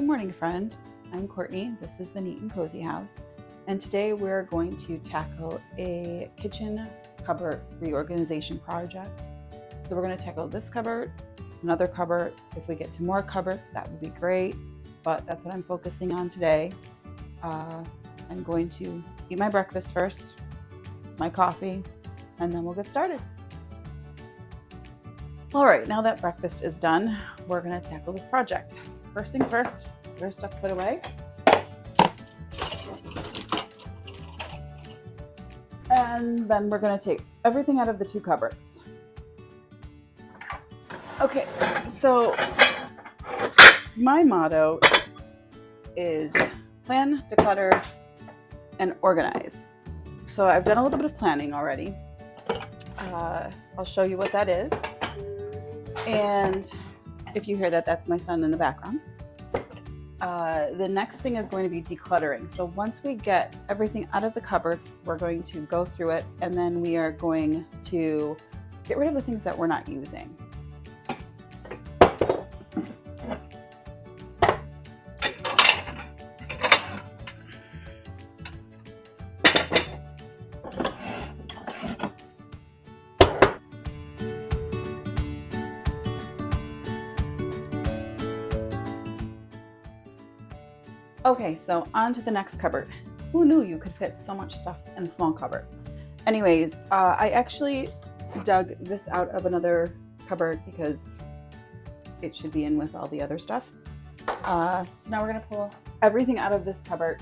Good morning, friend. I'm Courtney. This is the Neat and Cozy House, and today we're going to tackle a kitchen cupboard reorganization project. So we're going to tackle this cupboard, another cupboard. If we get to more cupboards, that would be great, but that's what I'm focusing on today. I'm going to eat my breakfast first, my coffee, and then we'll get started. All right, now that breakfast is done, we're going to tackle this project. First things first, get our stuff put away. And then we're going to take everything out of the two cupboards. Okay, so my motto is plan, declutter, and organize. So I've done a little bit of planning already. I'll show you what that is. And if you hear that, that's my son in the background. The next thing is going to be decluttering. So once we get everything out of the cupboards, we're going to go through it, and then we are going to get rid of the things that we're not using. Okay, so on to the next cupboard. Who knew you could fit so much stuff in a small cupboard? Anyways, I actually dug this out of another cupboard because it should be in with all the other stuff. So now we're gonna pull everything out of this cupboard.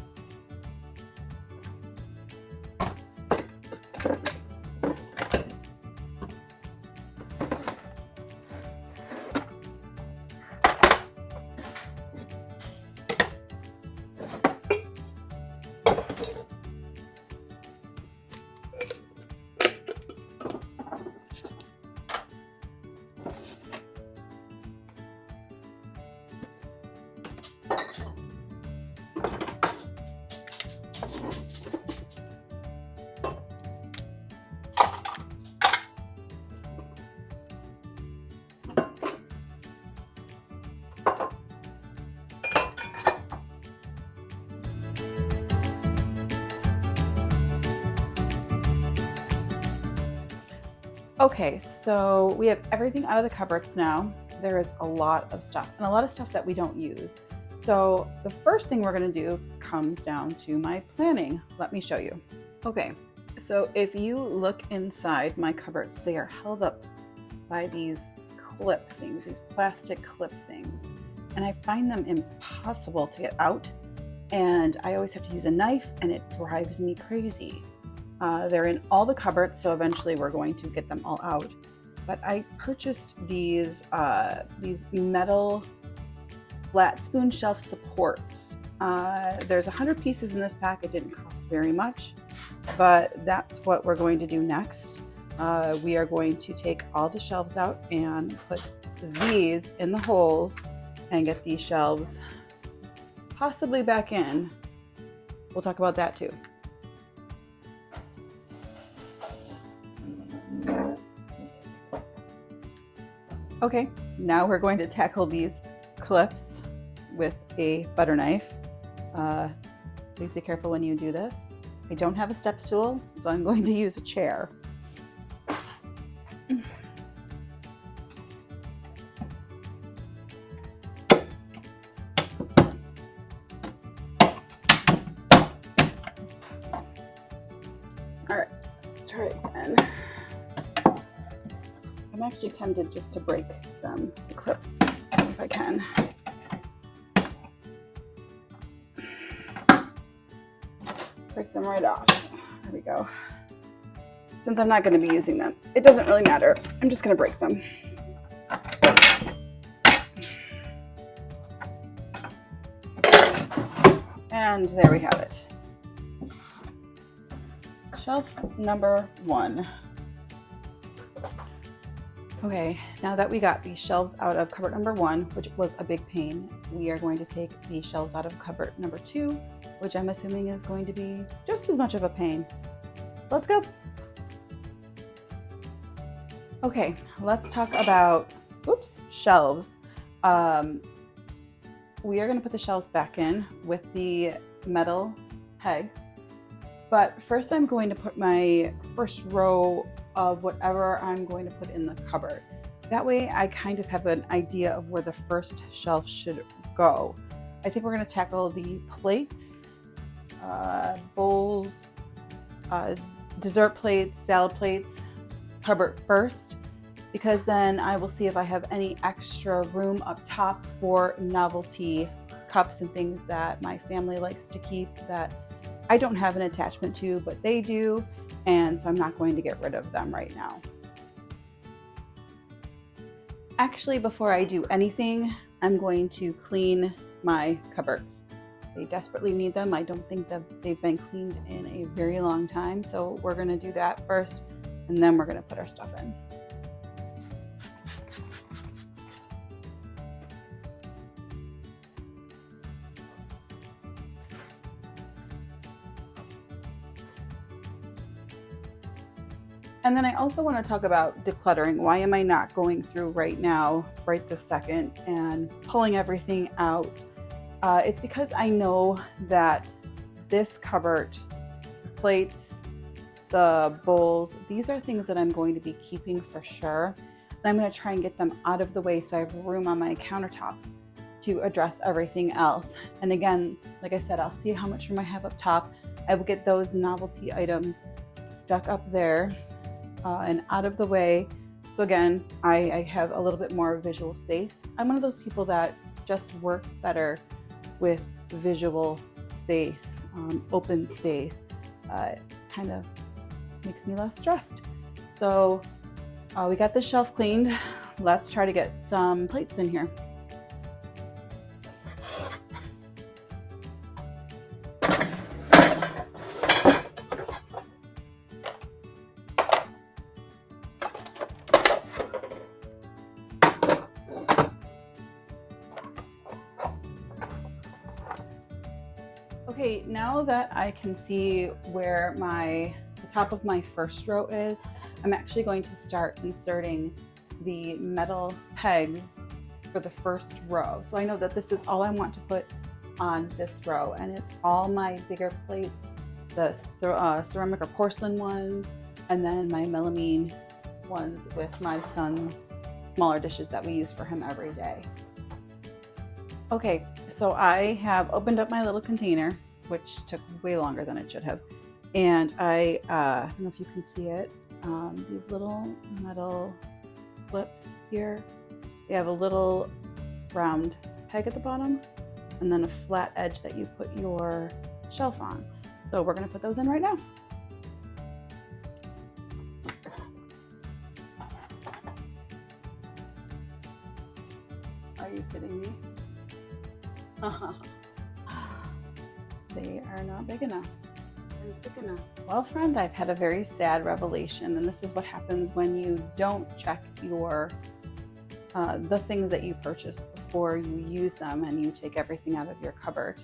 Okay, so we have everything out of the cupboards now. There is a lot of stuff, and a lot of stuff that we don't use. So the first thing we're going to do comes down to my planning. Let me show you. Okay, so if you look inside my cupboards, they are held up by these clip things, these plastic clip things, and I find them impossible to get out, and I always have to use a knife, and it drives me crazy. They're in all the cupboards, so eventually we're going to get them all out. But I purchased these metal flat spoon shelf supports. There's 100 pieces in this pack. It didn't cost very much, but that's what we're going to do next. We are going to take all the shelves out and put these in the holes and get these shelves possibly back in. We'll talk about that too. Okay, now we're going to tackle these clips with a butter knife. Please be careful when you do this. I don't have a step stool, so I'm going to use a chair. All right, let's try it again. I'm actually tempted just to break them, the clips, if I can. Break them right off. There we go. Since I'm not going to be using them, it doesn't really matter. I'm just going to break them. And there we have it. Shelf number 1. Okay, now that we got these shelves out of cupboard number 1, which was a big pain, we are going to take the shelves out of cupboard number 2, which I'm assuming is going to be just as much of a pain. Let's go. Okay, let's talk about, shelves. we are going to put the shelves back in with the metal pegs. But first I'm going to put my first row of whatever I'm going to put in the cupboard. That way I kind of have an idea of where the first shelf should go. I think we're going to tackle the plates, bowls, dessert plates, salad plates cupboard first, because then I will see if I have any extra room up top for novelty cups and things that my family likes to keep that I don't have an attachment to, but they do, and so I'm not going to get rid of them right now. Actually, before I do anything, I'm going to clean my cupboards. They desperately need them. I don't think that they've been cleaned in a very long time, so we're going to do that first, and then we're going to put our stuff in. And then I also want to talk about decluttering. Why am I not going through right now, right this second, and pulling everything out? It's because I know that this cupboard, the plates, the bowls, these are things that I'm going to be keeping for sure. And I'm going to try and get them out of the way so I have room on my countertops to address everything else. And again, like I said, I'll see how much room I have up top. I will get those novelty items stuck up there and out of the way. So again, I have a little bit more visual space. I'm one of those people that just works better with visual space, open space. Kind of makes me less stressed. So we got this shelf cleaned. Let's try to get some plates in here. Okay, now that I can see where the top of my first row is, I'm actually going to start inserting the metal pegs for the first row. So I know that this is all I want to put on this row, and it's all my bigger plates, the ceramic or porcelain ones, and then my melamine ones with my son's smaller dishes that we use for him every day. Okay, so I have opened up my little container, which took way longer than it should have. And I don't know if you can see it, these little metal clips here, they have a little round peg at the bottom and then a flat edge that you put your shelf on. So we're gonna put those in right now. Are you kidding me? They are not big enough. Big enough. Well, friend, I've had a very sad revelation, and this is what happens when you don't check your the things that you purchase before you use them, and you take everything out of your cupboard.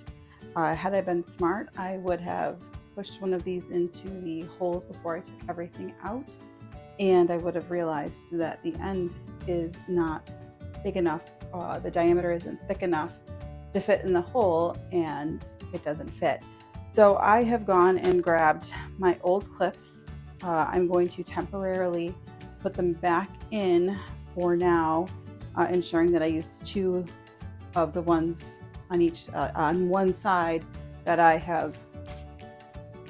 Had I been smart, I would have pushed one of these into the holes before I took everything out, and I would have realized that the end is not big enough. The diameter isn't thick enough to fit in the hole, and it doesn't fit. So I have gone and grabbed my old clips. I'm going to temporarily put them back in for now, ensuring that I use two of the ones on each on one side that I have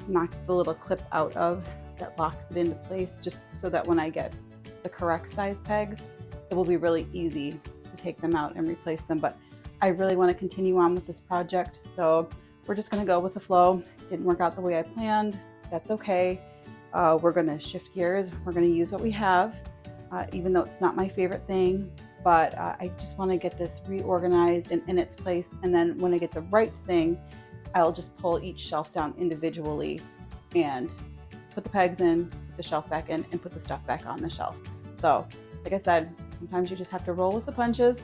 knocked the little clip out of that locks it into place, just so that when I get the correct size pegs, it will be really easy to take them out and replace them. But I really want to continue on with this project, so we're just going to go with the flow. Didn't work out the way I planned. That's okay. We're going to shift gears. We're going to use what we have, even though it's not my favorite thing. But I just want to get this reorganized and in its place. And then when I get the right thing, I'll just pull each shelf down individually and put the pegs in, put the shelf back in, and put the stuff back on the shelf. So, like I said, sometimes you just have to roll with the punches.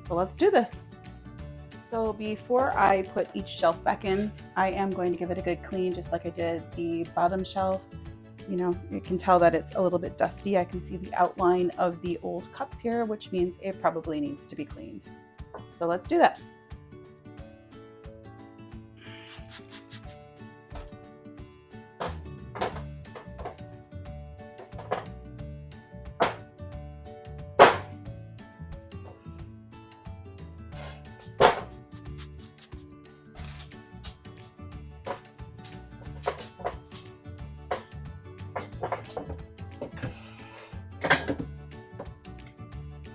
So let's do this. So before I put each shelf back in, I am going to give it a good clean, just like I did the bottom shelf. You know, you can tell that it's a little bit dusty. I can see the outline of the old cups here, which means it probably needs to be cleaned. So let's do that.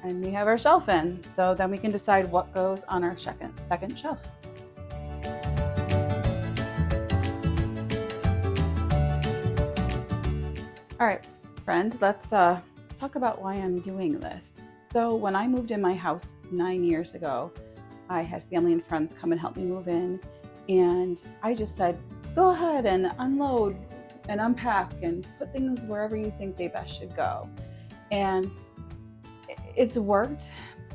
and we have our shelf in. So then we can decide what goes on our second shelf. All right, friend, let's talk about why I'm doing this. So when I moved in my house 9 years ago, I had family and friends come and help me move in. And I just said, go ahead and unload and unpack and put things wherever you think they best should go. And it's worked,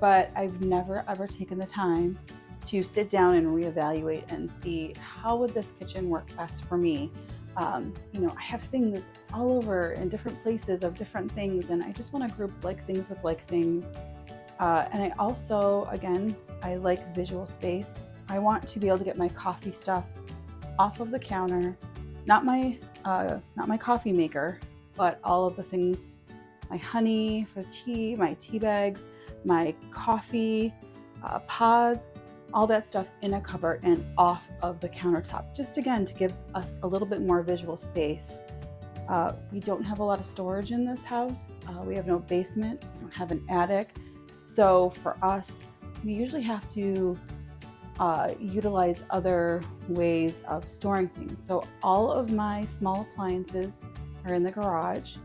but I've never ever taken the time to sit down and reevaluate and see how would this kitchen work best for me. I have things all over in different places of different things, and I just want to group like things with like things. And I also, again, I like visual space. I want to be able to get my coffee stuff off of the counter, not my coffee maker, but all of the things, my honey for tea, my tea bags, my coffee pods, all that stuff in a cupboard and off of the countertop, just again to give us a little bit more visual space. We don't have a lot of storage in this house. We have no basement, we don't have an attic. So for us, we usually have to utilize other ways of storing things. So all of my small appliances are in the garage.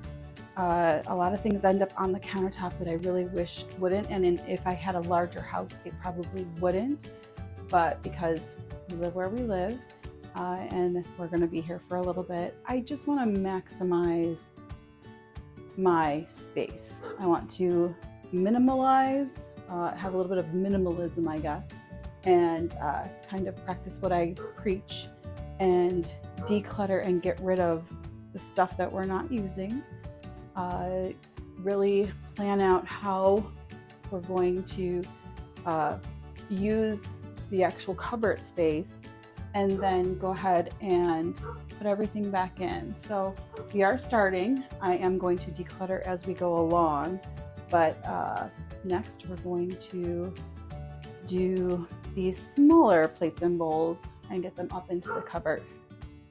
A lot of things end up on the countertop that I really wish wouldn't, and if I had a larger house, it probably wouldn't. But because we live where we live, and we're going to be here for a little bit, I just want to maximize my space. I want to minimalize, have a little bit of minimalism, I guess, and kind of practice what I preach and declutter and get rid of the stuff that we're not using. Really plan out how we're going to use the actual cupboard space, and then go ahead and put everything back in. So we are starting. I am going to declutter as we go along, but next we're going to do these smaller plates and bowls and get them up into the cupboard.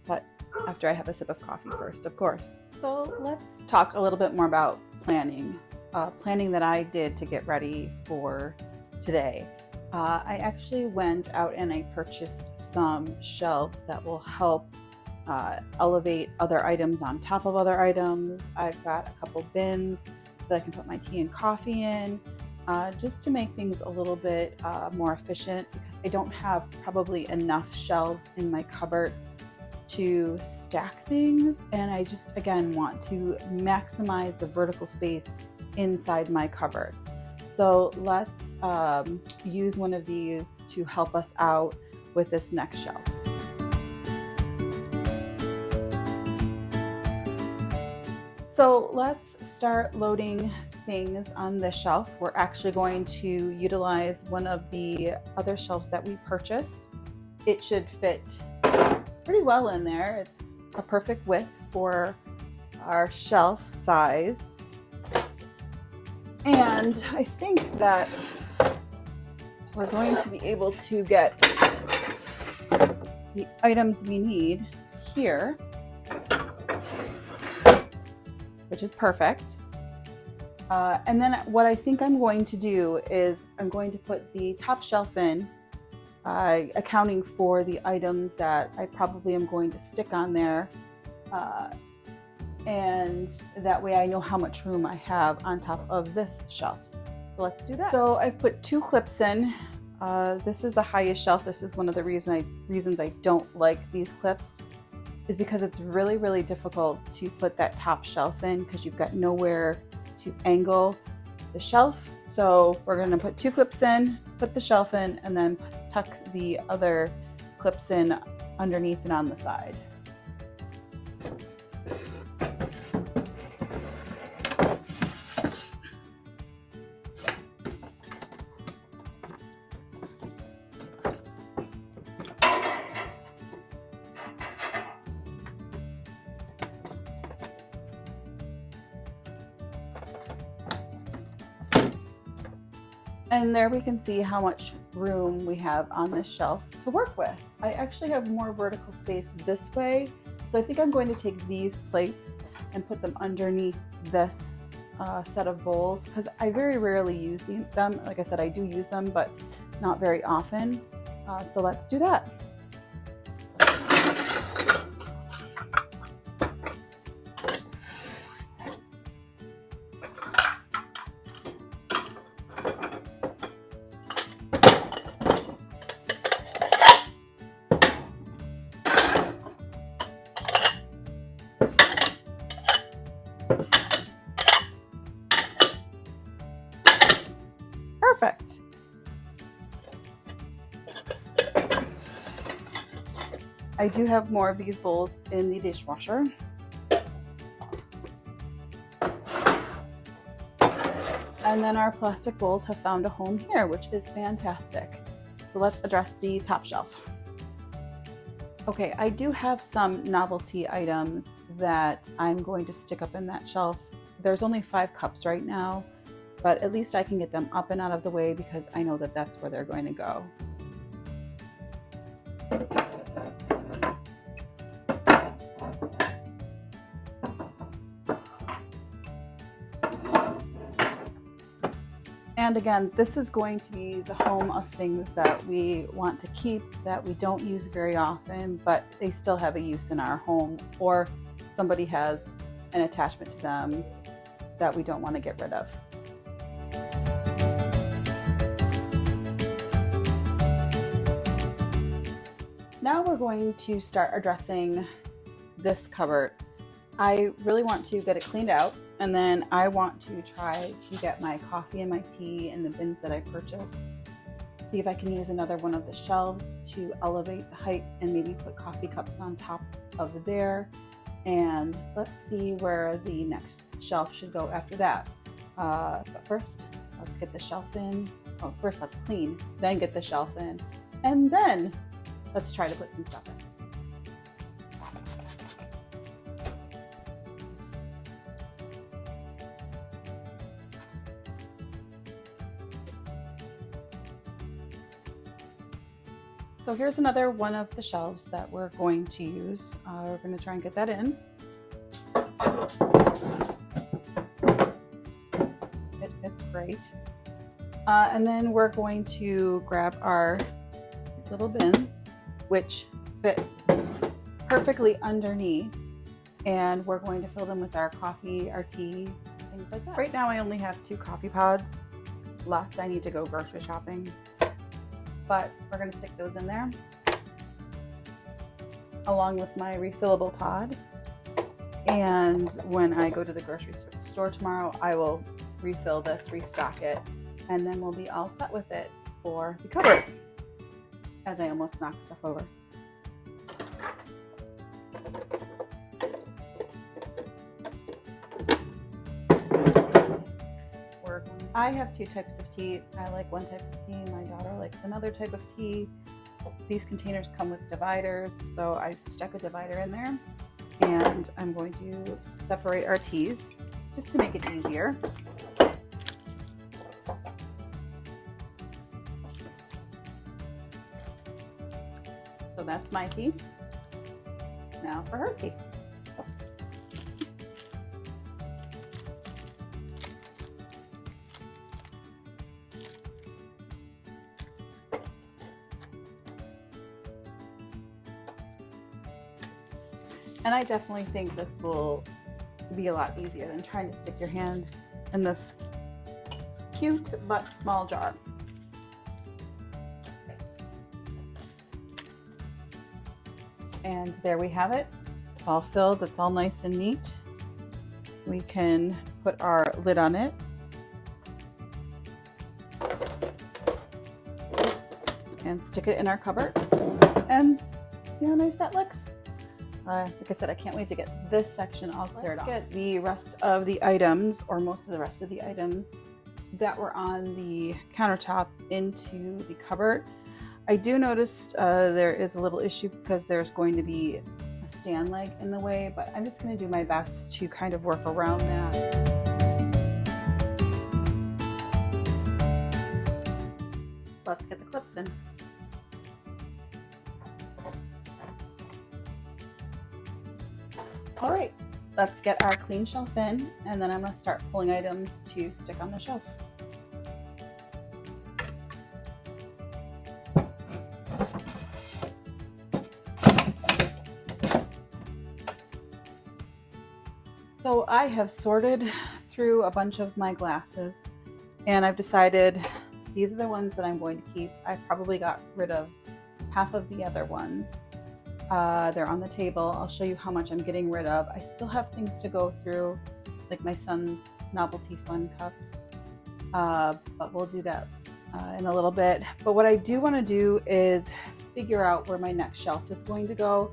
But after I have a sip of coffee first, of course. So let's talk a little bit more about planning that I did to get ready for today. I actually went out and I purchased some shelves that will help elevate other items on top of other items. I've got a couple bins so that I can put my tea and coffee in, just to make things a little bit more efficient, because I don't have probably enough shelves in my cupboards to stack things, and I just again want to maximize the vertical space inside my cupboards. So let's use one of these to help us out with this next shelf. So let's start loading things on this shelf. We're actually going to utilize one of the other shelves that we purchased. It should fit pretty well in there. It's a perfect width for our shelf size. And I think that we're going to be able to get the items we need here, which is perfect. And then what I think I'm going to do is I'm going to put the top shelf in, accounting for the items that I probably am going to stick on there. And that way I know how much room I have on top of this shelf. So let's do that. So I've put 2 clips in. This is the highest shelf. This is one of the reasons I don't like these clips, is because it's really, really difficult to put that top shelf in because you've got nowhere to angle the shelf. So we're going to put 2 clips in, put the shelf in, and then tuck the other clips in underneath and on the side. And there we can see how much room we have on this shelf to work with. I actually have more vertical space this way, so I think I'm going to take these plates and put them underneath this set of bowls because I very rarely use them. Like I said, I do use them, but not very often. So let's do that. Perfect. I do have more of these bowls in the dishwasher. And then our plastic bowls have found a home here, which is fantastic. So let's address the top shelf. Okay, I do have some novelty items that I'm going to stick up in that shelf. There's only 5 cups right now, but at least I can get them up and out of the way because I know that that's where they're going to go. And again, this is going to be the home of things that we want to keep, that we don't use very often, but they still have a use in our home, or somebody has an attachment to them that we don't want to get rid of. Now we're going to start addressing this cupboard. I really want to get it cleaned out, and then I want to try to get my coffee and my tea in the bins that I purchased. See if I can use another one of the shelves to elevate the height and maybe put coffee cups on top of there. And let's see where the next shelf should go after that. But first, let's get the shelf in. Oh, first let's clean, then get the shelf in, and then let's try to put some stuff in. So here's another one of the shelves that we're going to use. We're going to try and get that in. It fits great. And then we're going to grab our little bins, which fit perfectly underneath, and we're going to fill them with our coffee, our tea, things like that. Right now I only have 2 coffee pods left. I need to go grocery shopping, but we're going to stick those in there along with my refillable pod. And when I go to the grocery store tomorrow, I will refill this, restock it, and then we'll be all set with it for the cupboard. As I almost knocked stuff over. I have 2 types of tea. I like one type of tea, my daughter likes another type of tea. These containers come with dividers, so I stuck a divider in there, and I'm going to separate our teas just to make it easier. So that's my tea. Now for her tea. And I definitely think this will be a lot easier than trying to stick your hand in this cute but small jar. And there we have it. It's all filled. It's all nice and neat. We can put our lid on it. And stick it in our cupboard. And see how nice that looks? Like I said, I can't wait to get this section all cleared off. Let's get the rest of the items, or most of the rest of the items that were on the countertop into the cupboard. I do notice there is a little issue because there's going to be a stand leg in the way, but I'm just going to do my best to kind of work around that. Let's get the clips in. All right, let's get our clean shelf in, and then I'm going to start pulling items to stick on the shelf. So I have sorted through a bunch of my glasses, and I've decided these are the ones that I'm going to keep. I probably got rid of half of the other ones. They're on the table. I'll show you how much I'm getting rid of. I still have things to go through, like my son's novelty fun cups, but we'll do that in a little bit. But what I do want to do is figure out where my next shelf is going to go.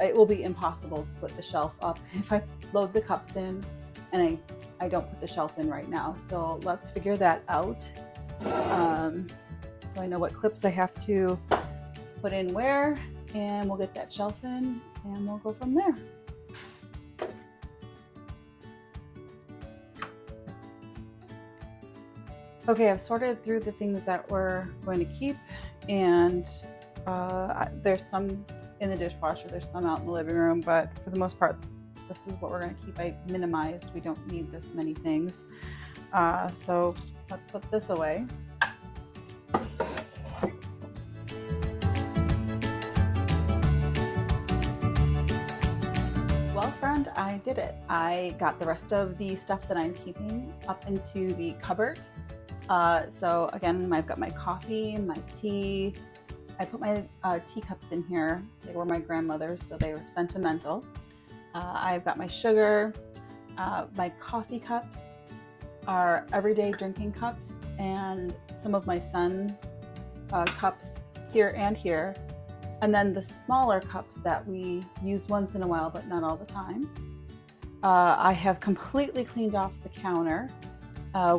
It will be impossible to put the shelf up if I load the cups in and I don't put the shelf in right now. So let's figure that out. So I know what clips I have to put in where, and we'll get that shelf in and we'll go from there. Okay, I've sorted through the things that we're going to keep, and there's some in the dishwasher, there's some out in the living room, but for the most part, this is what we're going to keep. I minimized. We don't need this many things. So let's put this away. Well, friend, I did it. I got the rest of the stuff that I'm keeping up into the cupboard. So again, I've got my coffee, my tea. I put my teacups in here. They were my grandmother's, so they were sentimental. I've got my sugar. My coffee cups are everyday drinking cups, and some of my son's cups here and here. And then the smaller cups that we use once in a while, but not all the time. I have completely cleaned off the counter,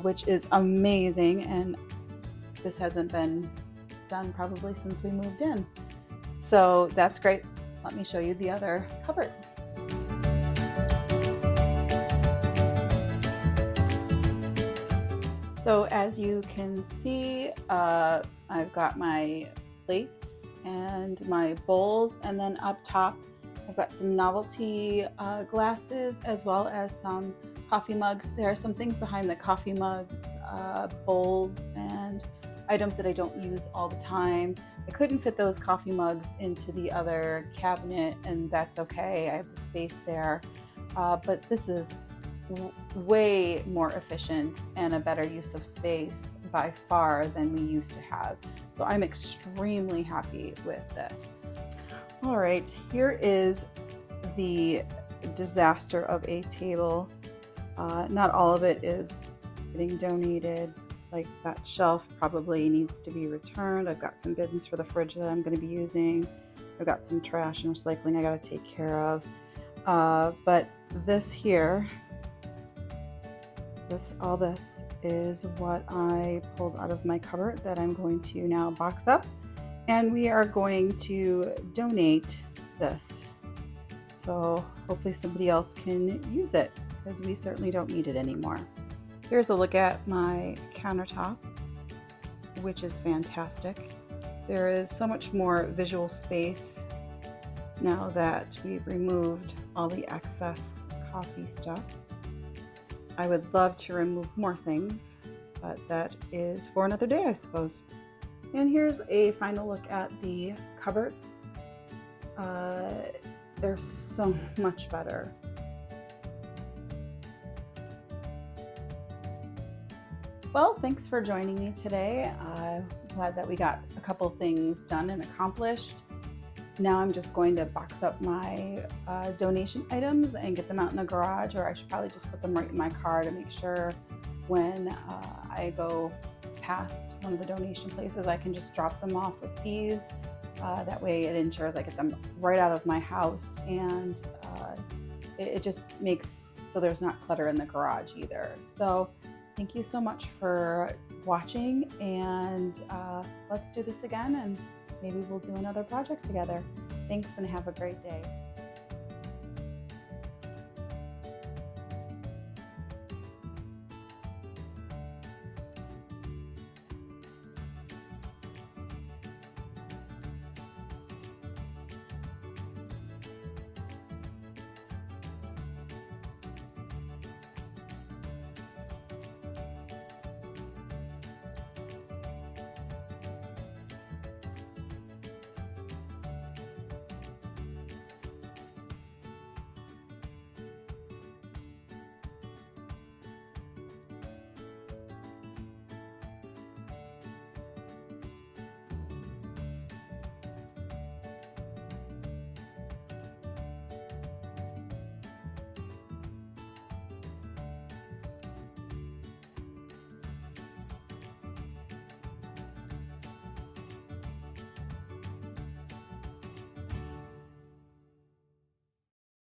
which is amazing. And this hasn't been done probably since we moved in. So that's great. Let me show you the other cupboard. So as you can see, I've got my plates and my bowls, and then up top I've got some novelty glasses as well as some coffee mugs. There are some things behind the coffee mugs, bowls, and items that I don't use all the time. I couldn't fit those coffee mugs into the other cabinet, and that's okay. I have the space there. But this is way more efficient and a better use of space by far than we used to have. So I'm extremely happy with this. All right, here is the disaster of a table. Not all of it is getting donated. Like that shelf probably needs to be returned. I've got some bins for the fridge that I'm going to be using. I've got some trash and recycling I got to take care of. But this here, all this is what I pulled out of my cupboard that I'm going to now box up, and we are going to donate this. So hopefully somebody else can use it, because we certainly don't need it anymore. Here's a look at my countertop, which is fantastic. There is so much more visual space now that we've removed all the excess coffee stuff. I would love to remove more things, but that is for another day, I suppose. And here's a final look at the cupboards. They're so much better. Well, thanks for joining me today. I'm glad that we got a couple things done and accomplished. Now I'm just going to box up my donation items and get them out in the garage, or I should probably just put them right in my car to make sure when I go past one of the donation places, I can just drop them off with ease. That way it ensures I get them right out of my house, and it just makes so there's not clutter in the garage either. So thank you so much for watching, and let's do this again, and maybe we'll do another project together. Thanks, and have a great day.